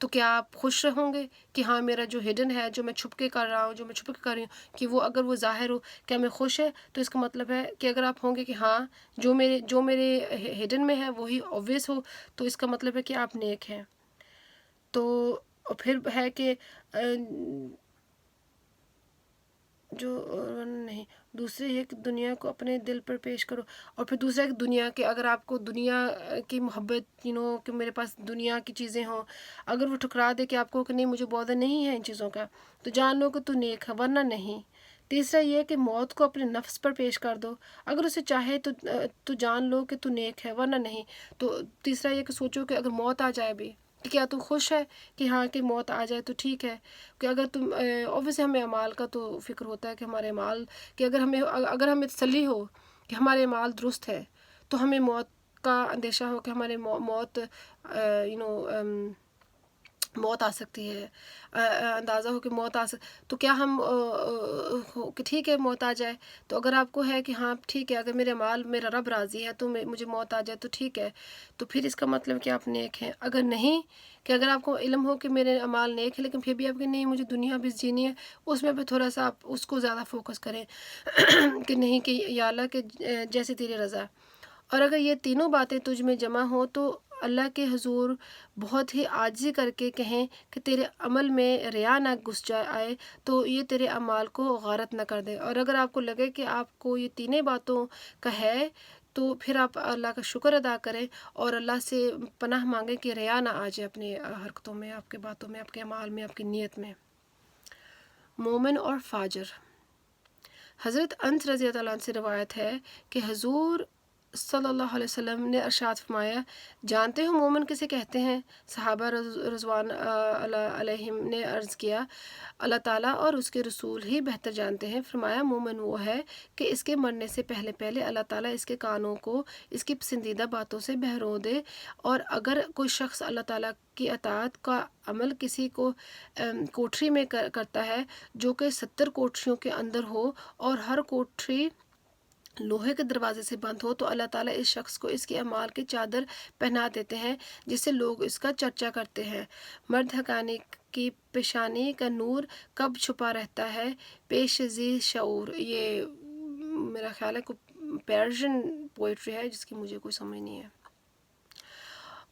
تو کیا آپ خوش رہوں گے کہ ہاں میرا جو ہڈن ہے، جو میں چھپ کے کر رہا ہوں، جو میں چھپ کے کر رہی ہوں، کہ وہ اگر وہ ظاہر ہو، کیا میں خوش ہے؟ تو اس کا مطلب ہے کہ اگر آپ ہوں گے کہ ہاں جو میرے ہڈن میں ہے وہی اوبویس ہو، تو اس کا مطلب ہے کہ آپ نیک ہیں۔ تو پھر ہے کہ جو نہیں، دوسرے یہ کہ دنیا کو اپنے دل پر پیش کرو، اور پھر دوسرا کہ دنیا کے، اگر آپ کو دنیا کی محبت کہ میرے پاس دنیا کی چیزیں ہوں، اگر وہ ٹھکرا دے کہ آپ کو کہ نہیں مجھے بودر نہیں ہے ان چیزوں کا، تو جان لو کہ تو نیک ہے، ورنہ نہیں۔ تیسرا یہ کہ موت کو اپنے نفس پر پیش کر دو، اگر اسے چاہے تو جان لو کہ تو نیک ہے، ورنہ نہیں۔ تو تیسرا یہ کہ سوچو کہ اگر موت آ جائے بھی، کہ کیا تو خوش ہے کہ ہاں کہ موت آ جائے تو ٹھیک ہے، کہ اگر تم اوبویسلی ہمیں اعمال کا تو فکر ہوتا ہے کہ ہمارے اعمال، کہ اگر ہمیں تسلی ہو کہ ہمارے اعمال درست ہے، تو ہمیں موت کا اندیشہ ہو کہ ہمارے موت آ سکتی ہے، اندازہ ہو کہ موت تو کیا ہم کہ ٹھیک ہے موت آ جائے، تو اگر آپ کو ہے کہ ہاں ٹھیک ہے، اگر میرے اعمال میرا رب راضی ہے تو مجھے موت آ جائے تو ٹھیک ہے، تو پھر اس کا مطلب کہ آپ نیک ہیں۔ اگر نہیں، کہ اگر آپ کو علم ہو کہ میرے اعمال نیک ہیں لیکن پھر بھی آپ کہ نہیں مجھے دنیا بھی جینی ہے، اس میں بھی تھوڑا سا آپ اس کو زیادہ فوکس کریں کہ نہیں کہ یا اللہ کہ جیسے تیری رضا۔ اور اگر یہ تینوں باتیں تجھ میں جمع ہوں تو اللہ کے حضور بہت ہی عاجزی کر کے کہیں کہ تیرے عمل میں ریا نہ گھس آئے، تو یہ تیرے اعمال کو غارت نہ کر دے۔ اور اگر آپ کو لگے کہ آپ کو یہ تینوں باتوں کا ہے، تو پھر آپ اللہ کا شکر ادا کریں اور اللہ سے پناہ مانگیں کہ ریا نہ آ جائے اپنی حرکتوں میں، آپ کے باتوں میں، آپ کے اعمال میں، آپ کی نیت میں۔ مومن اور فاجر۔ حضرت انس رضی اللہ عنہ سے روایت ہے کہ حضور صلی اللہ علیہ وسلم نے ارشاد فرمایا، جانتے ہو مومن کسے کہتے ہیں؟ صحابہ رضوان علیہم نے عرض کیا، اللہ تعالیٰ اور اس کے رسول ہی بہتر جانتے ہیں۔ فرمایا، مومن وہ ہے کہ اس کے مرنے سے پہلے اللہ تعالیٰ اس کے کانوں کو اس کی پسندیدہ باتوں سے بہرو دے، اور اگر کوئی شخص اللہ تعالیٰ کی اطاعت کا عمل کسی کو کوٹھری میں کرتا ہے جو کہ 70 کوٹھریوں کے اندر ہو، اور ہر کوٹھری لوہے کے دروازے سے بند ہو، تو اللہ تعالیٰ اس شخص کو اس کے اعمال کی چادر پہنا دیتے ہیں جس سے لوگ اس کا چرچا کرتے ہیں۔ مرد حقانی کی پیشانی کا نور کب چھپا رہتا ہے پیش ذی شعور۔ یہ میرا خیال ہے کوئی پیرشین پوئٹری ہے جس کی مجھے کوئی سمجھ نہیں ہے،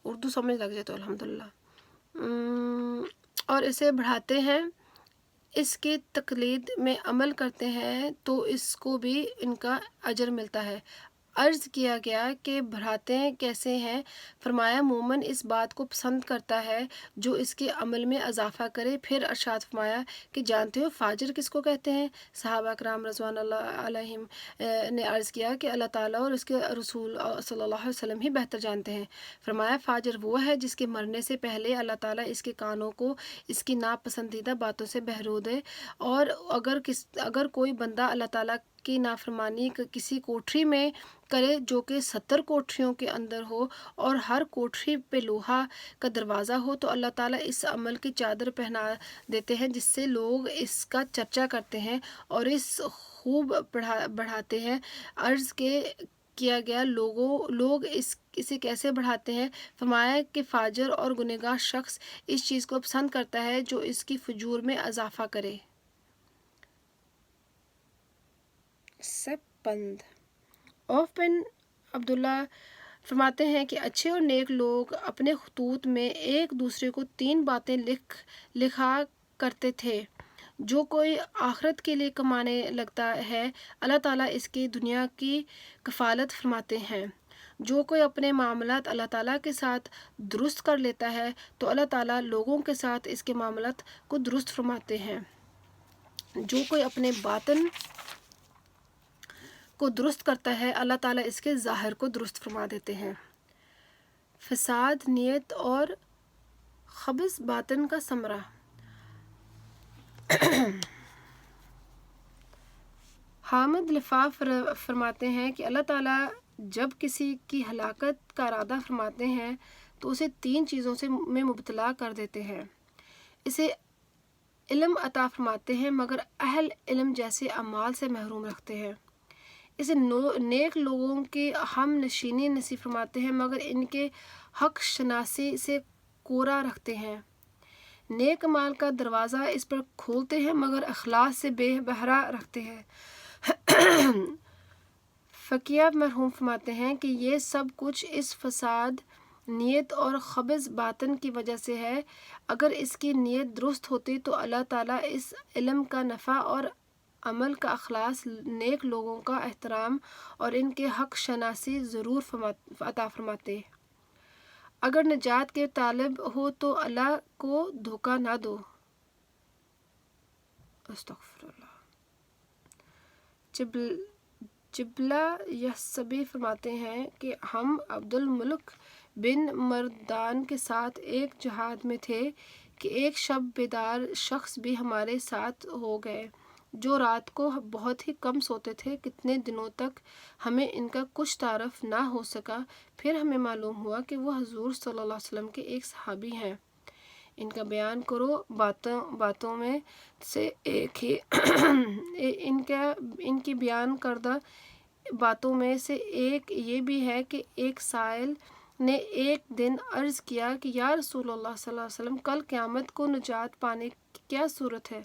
اردو سمجھ لگ جائے تو الحمدللہ۔ اور اسے بڑھاتے ہیں، اس کی تقلید میں عمل کرتے ہیں تو اس کو بھی ان کا اجر ملتا ہے۔ عرض کیا گیا کہ بڑھاتے کیسے ہیں؟ فرمایا، مومن اس بات کو پسند کرتا ہے جو اس کے عمل میں اضافہ کرے۔ پھر ارشاد فرمایا کہ جانتے ہو فاجر کس کو کہتے ہیں؟ صحابہ کرام رضوان اللہ علیہم نے عرض کیا کہ اللہ تعالیٰ اور اس کے رسول صلی اللہ علیہ وسلم ہی بہتر جانتے ہیں۔ فرمایا، فاجر وہ ہے جس کے مرنے سے پہلے اللہ تعالیٰ اس کے کانوں کو اس کی ناپسندیدہ باتوں سے بہرو دے، اور اگر کوئی بندہ اللہ تعالیٰ کی نافرمانی کسی کوٹھری میں کرے جو کہ 70 کوٹھریوں کے اندر ہو، اور ہر کوٹھری پہ لوہا کا دروازہ ہو، تو اللہ تعالیٰ اس عمل کی چادر پہنا دیتے ہیں جس سے لوگ اس کا چرچا کرتے ہیں اور اس خوب بڑھاتے ہیں۔ عرض کیا گیا، لوگ اسے کیسے بڑھاتے ہیں؟ فرمایا کہ فاجر اور گنہگار شخص اس چیز کو پسند کرتا ہے جو اس کی فجور میں اضافہ کرے۔ سپند آف بن عبداللہ فرماتے ہیں کہ اچھے اور نیک لوگ اپنے خطوط میں ایک دوسرے کو 3 باتیں لکھا کرتے تھے۔ جو کوئی آخرت کے لیے کمانے لگتا ہے، اللہ تعالیٰ اس کی دنیا کی کفالت فرماتے ہیں۔ جو کوئی اپنے معاملات اللہ تعالیٰ کے ساتھ درست کر لیتا ہے تو اللہ تعالیٰ لوگوں کے ساتھ اس کے معاملات کو درست فرماتے ہیں۔ جو کوئی اپنے باطن کو درست کرتا ہے، اللہ تعالیٰ اس کے ظاہر کو درست فرما دیتے ہیں۔ فساد نیت اور خبث باطن کا ثمرہ۔ حامد لفاف فرماتے ہیں کہ اللہ تعالیٰ جب کسی کی ہلاکت کا ارادہ فرماتے ہیں تو اسے 3 چیزوں میں مبتلا کر دیتے ہیں۔ اسے علم عطا فرماتے ہیں مگر اہل علم جیسے اعمال سے محروم رکھتے ہیں۔ اسے نیک لوگوں کی ہم نشینی نصیب فرماتے ہیں مگر ان کے حق شناسی سے کورا رکھتے ہیں۔ نیک مال کا دروازہ اس پر کھولتے ہیں مگر اخلاص سے بے بہرا رکھتے ہیں۔ فقیہ مرحوم فرماتے ہیں کہ یہ سب کچھ اس فساد نیت اور خبث باطن کی وجہ سے ہے۔ اگر اس کی نیت درست ہوتی تو اللہ تعالیٰ اس علم کا نفع اور عمل کا اخلاص، نیک لوگوں کا احترام اور ان کے حق شناسی ضرور عطا فرماتے۔ اگر نجات کے طالب ہو تو اللہ کو دھوکہ نہ دو۔ استغفر اللہ۔ جبلہ یحسبی فرماتے ہیں کہ ہم عبد الملک بن مردان کے ساتھ ایک جہاد میں تھے کہ ایک شب بیدار شخص بھی ہمارے ساتھ ہو گئے جو رات کو بہت ہی کم سوتے تھے۔ کتنے دنوں تک ہمیں ان کا کچھ تعارف نہ ہو سکا، پھر ہمیں معلوم ہوا کہ وہ حضور صلی اللہ علیہ وسلم کے ایک صحابی ہیں۔ ان کا بیان کرو باتوں میں سے ایک ہی ان کی بیان کردہ باتوں میں سے ایک یہ بھی ہے کہ ایک سائل نے ایک دن عرض کیا کہ یا رسول اللہ صلی اللہ علیہ وسلم، کل قیامت کو نجات پانے کی کیا صورت ہے؟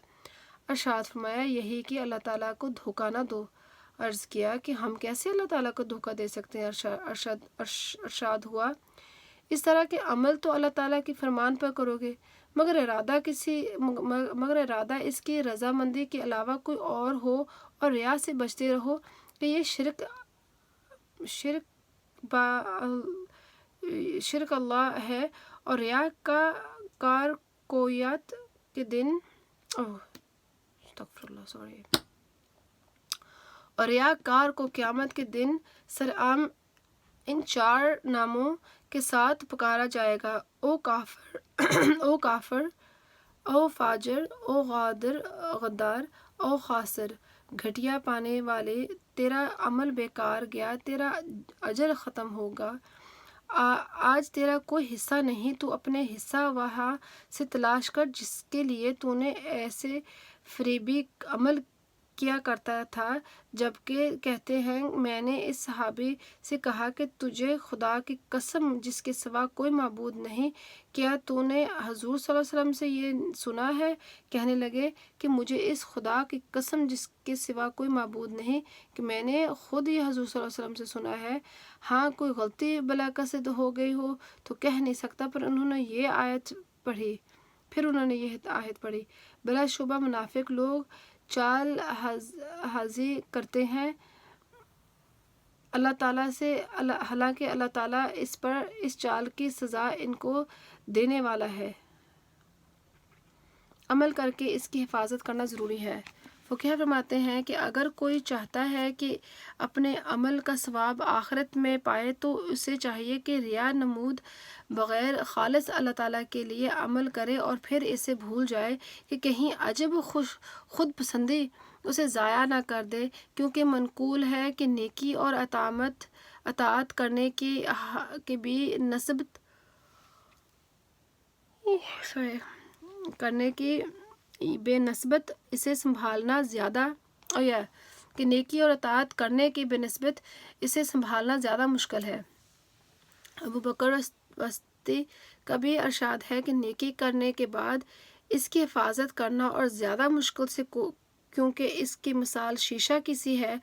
ارشاد فرمایا، یہی کہ اللہ تعالیٰ کو دھوکہ نہ دو۔ عرض کیا کہ ہم کیسے اللہ تعالیٰ کو دھوکہ دے سکتے ہیں؟ ارشاد ہوا، اس طرح کے عمل تو اللہ تعالیٰ کی فرمان پر کرو گے مگر ارادہ اس کی رضامندی کے علاوہ کوئی اور ہو، اور ریا سے بچتے رہو کہ یہ شرک اللہ ہے، اور ریا کا کار کویت کے دن اور ریا کار کو قیامت کے دن سرعام ان 4 ناموں کے ساتھ پکارا جائے گا: او کافر، او فاجر، او غدار، او خاسر، گھٹیا پانے والے، تیرا عمل بیکار گیا، تیرا اجر ختم ہوگا، آج تیرا کوئی حصہ نہیں، تو اپنے حصہ وہاں سے تلاش کر جس کے لیے تو نے ایسے فریبی عمل کیا کرتا تھا۔ جبکہ کہتے ہیں، میں نے اس صحابی سے کہا کہ تجھے خدا کی قسم جس کے سوا کوئی معبود نہیں، کیا تو نے حضور صلی اللہ علیہ وسلم سے یہ سنا ہے؟ کہنے لگے کہ مجھے اس خدا کی قسم جس کے سوا کوئی معبود نہیں کہ میں نے خود یہ حضور صلی اللہ علیہ وسلم سے سنا ہے۔ ہاں کوئی غلطی بلا قصد ہو گئی ہو تو کہہ نہیں سکتا، پر انہوں نے یہ آیت پڑھی، بلا شبہ منافق لوگ چال ہازی کرتے ہیں اللہ تعالیٰ سے، حالانکہ اللہ تعالیٰ اس چال کی سزا ان کو دینے والا ہے۔ عمل کر کے اس کی حفاظت کرنا ضروری ہے۔ فقیہ فرماتے ہیں کہ اگر کوئی چاہتا ہے کہ اپنے عمل کا ثواب آخرت میں پائے تو اسے چاہیے کہ ریا نمود بغیر خالص اللہ تعالیٰ کے لیے عمل کرے اور پھر اسے بھول جائے کہ کہیں عجب خود پسندی اسے ضائع نہ کر دے، کیونکہ منقول ہے کہ نیکی اور اطاعت کرنے کی بے نسبت اسے سنبھالنا زیادہ مشکل ہے۔ ابو بکر وسطی کا بھی ارشاد ہے کہ نیکی کرنے کے بعد اس کی حفاظت کرنا اور زیادہ مشکل سے، کیونکہ اس کی مثال شیشہ کی سی ہے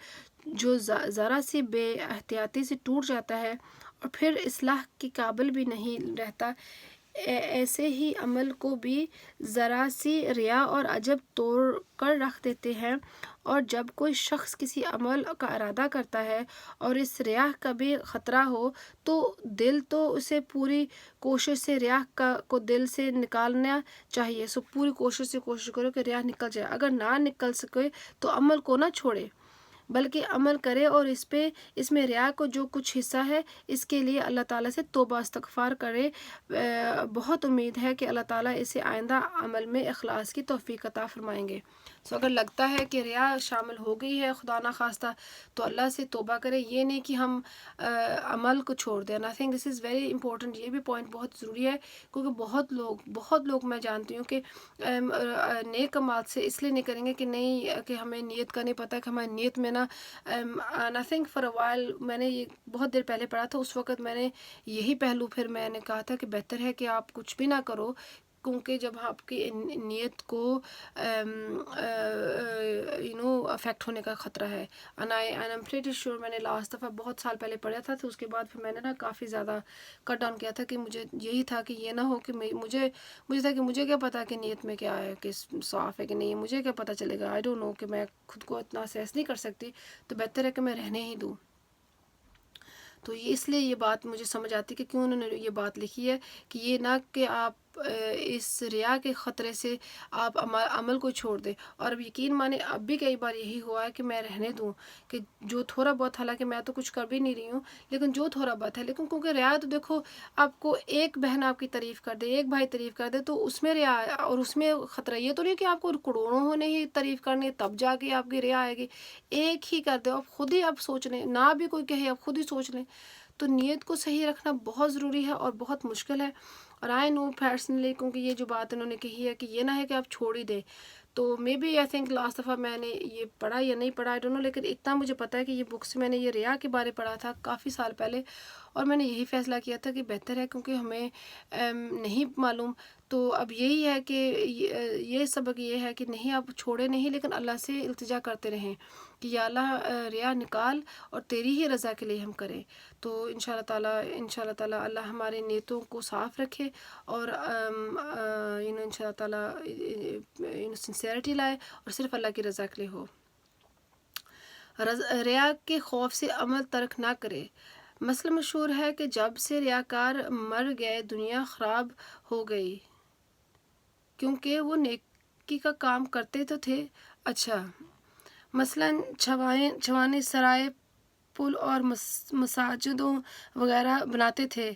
جو ذرا سی بے احتیاطی سے ٹوٹ جاتا ہے اور پھر اصلاح کے قابل بھی نہیں رہتا، ایسے ہی عمل کو بھی ذرا سی ریا اور عجب توڑ کر رکھ دیتے ہیں۔ اور جب کوئی شخص کسی عمل کا ارادہ کرتا ہے اور اس ریا کا بھی خطرہ ہو تو دل تو اسے پوری کوشش سے ریا کو دل سے نکالنا چاہیے۔ پوری کوشش کرو کہ ریا نکل جائے۔ اگر نہ نکل سکے تو عمل کو نہ چھوڑے بلکہ عمل کرے، اور اس میں ریا کو جو کچھ حصہ ہے اس کے لیے اللہ تعالیٰ سے توبہ استغفار کرے۔ بہت امید ہے کہ اللہ تعالیٰ اسے آئندہ عمل میں اخلاص کی توفیق عطا فرمائیں گے۔ اگر لگتا ہے کہ ریا شامل ہو گئی ہے خدا نخواستہ تو اللہ سے توبہ کرے، یہ نہیں کہ ہم عمل کو چھوڑ دیں۔ I think this is very important، یہ بھی پوائنٹ بہت ضروری ہے، کیونکہ بہت لوگ میں جانتی ہوں کہ نیک عمال سے اس لیے نہیں کریں گے کہ نہیں، کہ ہمیں نیت کا نہیں پتہ کہ ہماری نیت میں I think for a while میں نے یہ بہت دیر پہلے پڑھا تھا، اس وقت میں نے یہی پہلو پھر میں نے کہا تھا کہ بہتر ہے کہ آپ کچھ بھی نہ کرو، کیونکہ جب آپ کی نیت کو افیکٹ ہونے کا خطرہ ہے. I'm pretty sure میں نے لاسٹ دفعہ بہت سال پہلے پڑھا تھا، تو اس کے بعد پھر میں نے نا کافی زیادہ کٹ ڈاؤن کیا تھا کہ مجھے یہی تھا کہ یہ نہ ہو کہ مجھے تھا کہ مجھے کیا پتا کہ نیت میں کیا ہے، کہ صاف ہے کہ نہیں، مجھے کیا پتہ چلے گا. I don't know، کہ میں خود کو اتنا اسیس نہیں کر سکتی، تو بہتر ہے کہ میں رہنے ہی دوں. تو اس لیے یہ بات مجھے سمجھ آتی کہ کیوں انہوں نے یہ بات لکھی ہے، کہ یہ نہ کہ آپ اس ریا کے خطرے سے آپ عمل کو چھوڑ دیں. اور اب یقین مانے اب بھی کئی بار یہی ہوا ہے کہ میں رہنے دوں، کہ جو تھوڑا بہت، حالانکہ میں تو کچھ کر بھی نہیں رہی ہوں، لیکن جو تھوڑا بہت ہے، لیکن کیونکہ ریا تو دیکھو، آپ کو ایک بہن آپ کی تعریف کر دے، ایک بھائی تعریف کر دے، تو اس میں ریا، اور اس میں خطرہ یہ تو نہیں کہ آپ کو کروڑوں نے ہی تعریف کرنی تب جا کے آپ کی ریا آئے گی. ایک ہی کر دے، آپ خود ہی آپ سوچ لیں، نہ بھی کوئی کہے آپ خود ہی سوچ لیں. تو نیت کو صحیح رکھنا بہت ضروری ہے اور بہت مشکل ہے. اور آئی نو پرسنلی، کیونکہ یہ جو بات انہوں نے کہی ہے کہ یہ نہ ہے کہ آپ چھوڑ ہی دیں، تو maybe I think last دفعہ میں نے یہ پڑھا یا نہیں پڑھا، I don't know، لیکن اتنا مجھے پتا ہے کہ یہ بکس میں نے یہ ریا کے بارے پڑھا تھا کافی سال پہلے، اور میں نے یہی فیصلہ کیا تھا کہ بہتر ہے، کیونکہ ہمیں نہیں معلوم. تو اب یہی ہے کہ یہ سبق یہ ہے کہ نہیں، آپ چھوڑے نہیں، لیکن اللہ سے التجا کرتے رہیں کہ یا اللہ ریا نکال اور تیری ہی رضا کے لیے ہم کریں. تو انشاءاللہ تعالیٰ اللہ ہمارے نیتوں کو صاف رکھے، اور انشاءاللہ تعالیٰ سنسیئرٹی لائے اور صرف اللہ کی رضا کے لیے ہو. ریا کے خوف سے عمل ترک نہ کرے. مسئلہ مشہور ہے کہ جب سے ریاکار مر گئے دنیا خراب ہو گئی، کیونکہ وہ نیکی کا کام کرتے تو تھے. اچھا، مثلاً چھوانے سرائے، پل اور مساجدوں وغیرہ بناتے تھے،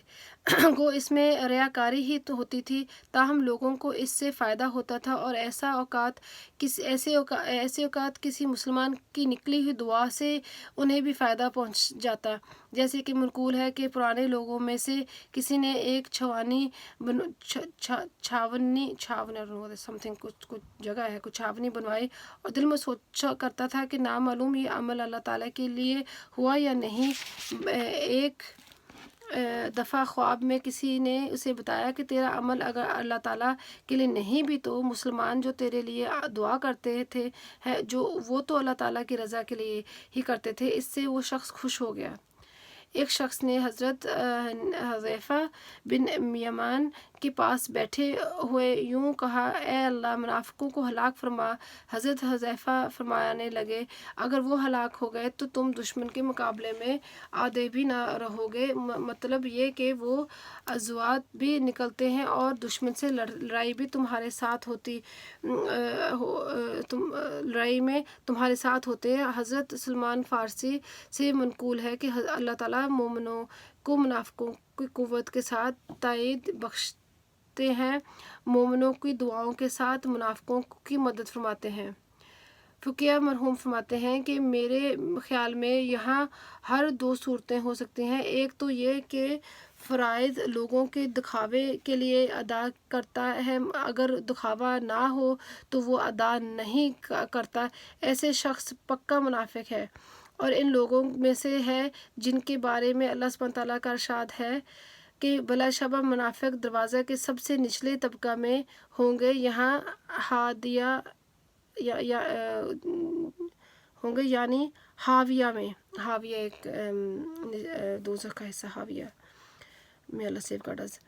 گو اس میں ریاکاری ہی تو ہوتی تھی، تاہم لوگوں کو اس سے فائدہ ہوتا تھا، اور ایسے اوقات کسی مسلمان کی نکلی ہوئی دعا سے انہیں بھی فائدہ پہنچ جاتا. جیسے کہ منقول ہے کہ پرانے لوگوں میں سے کسی نے ایک چھاونی کچھ جگہ ہے، کچھ چھاونی بنوائی، اور دل میں سوچا کرتا تھا کہ نامعلوم یہ عمل اللہ تعالیٰ کے لیے ہوا یا نہیں. ایک دفعہ خواب میں کسی نے اسے بتایا کہ تیرا عمل اگر اللہ تعالیٰ کے لیے نہیں بھی تو مسلمان جو تیرے لیے دعا کرتے تھے جو وہ تو اللہ تعالیٰ کی رضا کے لیے ہی کرتے تھے. اس سے وہ شخص خوش ہو گیا. ایک شخص نے حضرت حذیفہ بن یمان کے پاس بیٹھے ہوئے یوں کہا، اے اللہ، منافقوں کو ہلاک فرما. حضرت حذیفہ فرمانے لگے، اگر وہ ہلاک ہو گئے تو تم دشمن کے مقابلے میں آدھے بھی نہ رہو گے. مطلب یہ کہ وہ عدوات بھی نکلتے ہیں اور دشمن سے لڑائی بھی تمہارے ساتھ ہوتی، لڑائی میں تمہارے ساتھ ہوتے ہیں. حضرت سلمان فارسی سے منقول ہے کہ اللہ تعالیٰ مومنوں کو منافقوں کی قوت کے ساتھ تائید بخشتے ہیں، مومنوں کی دعاؤں کے ساتھ منافقوں کی مدد فرماتے ہیں. فقیہ مرحوم فرماتے ہیں کہ میرے خیال میں یہاں ہر دو صورتیں ہو سکتی ہیں. ایک تو یہ کہ فرائض لوگوں کے دکھاوے کے لیے ادا کرتا ہے، اگر دکھاوا نہ ہو تو وہ ادا نہیں کرتا، ایسے شخص پکا منافق ہے، اور ان لوگوں میں سے ہے جن کے بارے میں اللہ سبحانہ تعالیٰ کا ارشاد ہے کہ بلا شبہ منافق دروازہ کے سب سے نچلے طبقہ میں ہوں گے، یہاں ہادیہ ہوں گے، یعنی حاویہ میں. حاویہ ایک دوزخ کا حصہ، حاویہ میں اللہ سیف گارڈز،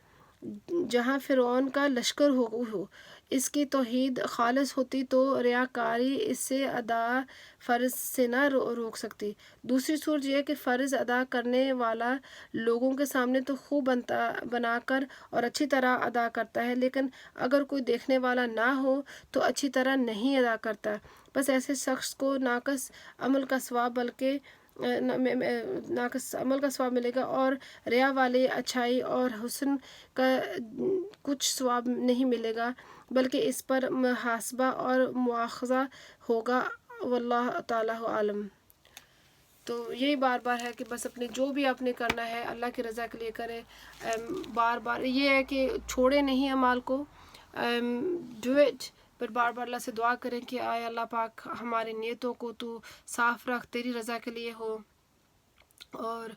جہاں فرعون کا لشکر ہو. اس کی توحید خالص ہوتی تو ریاکاری اس سے ادا فرض سے نہ روک سکتی. دوسری صورت یہ کہ فرض ادا کرنے والا لوگوں کے سامنے تو خوب بنا کر اور اچھی طرح ادا کرتا ہے، لیکن اگر کوئی دیکھنے والا نہ ہو تو اچھی طرح نہیں ادا کرتا. بس ایسے شخص کو ناقص عمل کا ثواب ملے گا، اور ریا والے اچھائی اور حسن کا کچھ ثواب نہیں ملے گا، بلکہ اس پر محاسبہ اور مواخذہ ہوگا. واللہ تعالیٰ عالم. تو یہی بار بار ہے کہ بس اپنے جو بھی آپ نے کرنا ہے اللہ کی رضا کے لیے کریں. بار بار یہ ہے کہ چھوڑے نہیں اعمال کو، ڈو اٹ، پر بار بار اللہ سے دعا کریں کہ آئے اللہ پاک ہمارے نیتوں کو تو صاف رکھ، تیری رضا کے لیے ہو. اور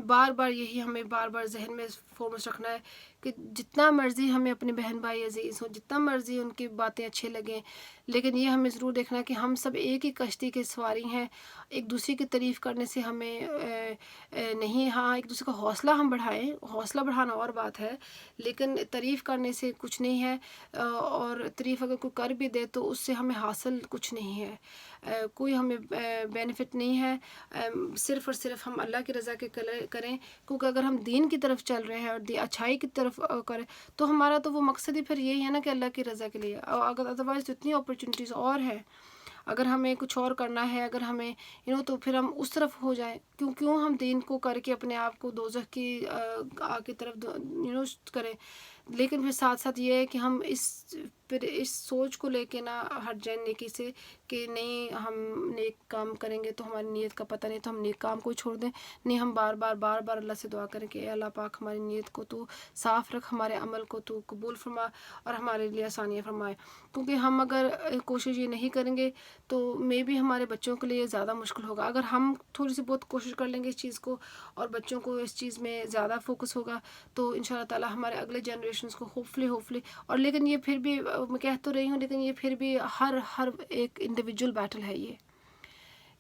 بار بار یہی ہمیں بار بار ذہن میں فورمس رکھنا ہے کہ جتنا مرضی ہمیں اپنے بہن بھائی عزیز ہوں، جتنا مرضی ان کی باتیں اچھے لگیں، لیکن یہ ہمیں ضرور دیکھنا ہے کہ ہم سب ایک ہی کشتی کے سواری ہیں. ایک دوسرے کی تعریف کرنے سے ہمیں نہیں، ہاں ایک دوسرے کا حوصلہ ہم بڑھائیں، حوصلہ بڑھانا اور بات ہے، لیکن تعریف کرنے سے کچھ نہیں ہے. اور تعریف اگر کوئی کر بھی دے تو اس سے ہمیں حاصل کچھ نہیں ہے، کوئی ہمیں بینیفٹ نہیں ہے. صرف اور صرف ہم اللہ کی رضا کے کریں، کیونکہ اگر ہم دین کی طرف چل رہے ہیں اور اچھائی کی طرف کریں تو ہمارا تو وہ مقصد ہی پھر یہی ہے نا کہ اللہ کی رضا کے لیے. اگر ادروائز تو اتنی اپرچونیٹیز اور ہیں، اگر ہمیں کچھ اور کرنا ہے، اگر ہمیں تو پھر ہم اس طرف ہو جائیں. کیوں ہم دین کو کر کے اپنے آپ کو دوزخ کی آگ کی طرف کریں. لیکن پھر ساتھ ساتھ یہ ہے کہ ہم پھر اس سوچ کو لے کے نہ ہٹ جائیں نیکی سے کہ نہیں ہم نیک کام کریں گے تو ہماری نیت کا پتہ نہیں، تو ہم نیک کام کو چھوڑ دیں. نہیں، ہم بار بار اللہ سے دعا کریں کہ اے اللہ پاک ہماری نیت کو تو صاف رکھ، ہمارے عمل کو تو قبول فرما اور ہمارے لیے آسانیاں فرمائے. کیونکہ ہم اگر کوشش یہ نہیں کریں گے تو میں بھی ہمارے بچوں کے لیے زیادہ مشکل ہوگا. اگر ہم تھوڑی سی بہت کوشش کر لیں گے اس چیز کو اور بچوں کو اس چیز میں زیادہ فوکس ہوگا تو ان شاء اللہ تعالیٰ ہمارے اگلے جنریشنز کو ہوپفلی اور لیکن یہ پھر بھی میں کہہ تو رہی ہوں، لیکن یہ پھر بھی ہر ایک انڈیویجول بیٹل ہے.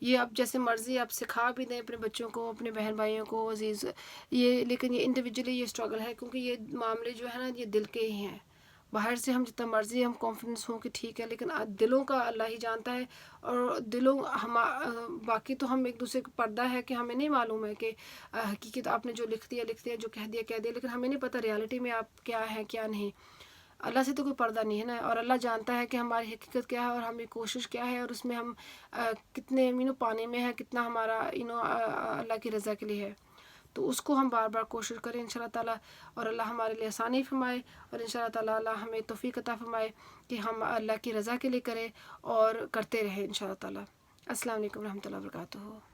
یہ آپ جیسے مرضی آپ سکھا بھی دیں اپنے بچوں کو، اپنے بہن بھائیوں کو عزیز، لیکن یہ انڈیویجولی یہ اسٹرگل ہے، کیونکہ یہ معاملے جو ہے نا یہ دل کے ہی ہیں. باہر سے ہم جتنا مرضی ہم کانفیڈنس ہوں کہ ٹھیک ہے، لیکن دلوں کا اللہ ہی جانتا ہے. اور باقی تو ہم ایک دوسرے کو پردہ ہے کہ ہمیں نہیں معلوم ہے کہ حقیقت آپ نے جو لکھ دیا، جو کہہ دیا، لیکن ہمیں نہیں پتہ ریالٹی میں آپ کیا ہے کیا نہیں. اللہ سے تو کوئی پردہ نہیں ہے نا، اور اللہ جانتا ہے کہ ہماری حقیقت کیا ہے اور ہماری کوشش کیا ہے، اور اس میں ہم کتنے پانے میں ہے، کتنا ہمارا اللہ کی رضا کے لیے ہے. تو اس کو ہم بار بار کوشش کریں ان شاء اللہ تعالیٰ، اور اللہ ہمارے لیے آسانی فرمائے، اور ان شاء اللہ تعالیٰ اللہ ہمیں توفیق عطا فرمائے کہ ہم اللہ کی رضا کے لیے کریں اور کرتے رہیں ان شاء اللہ تعالیٰ. السلام علیکم ورحمۃ اللہ وبرکاتہ.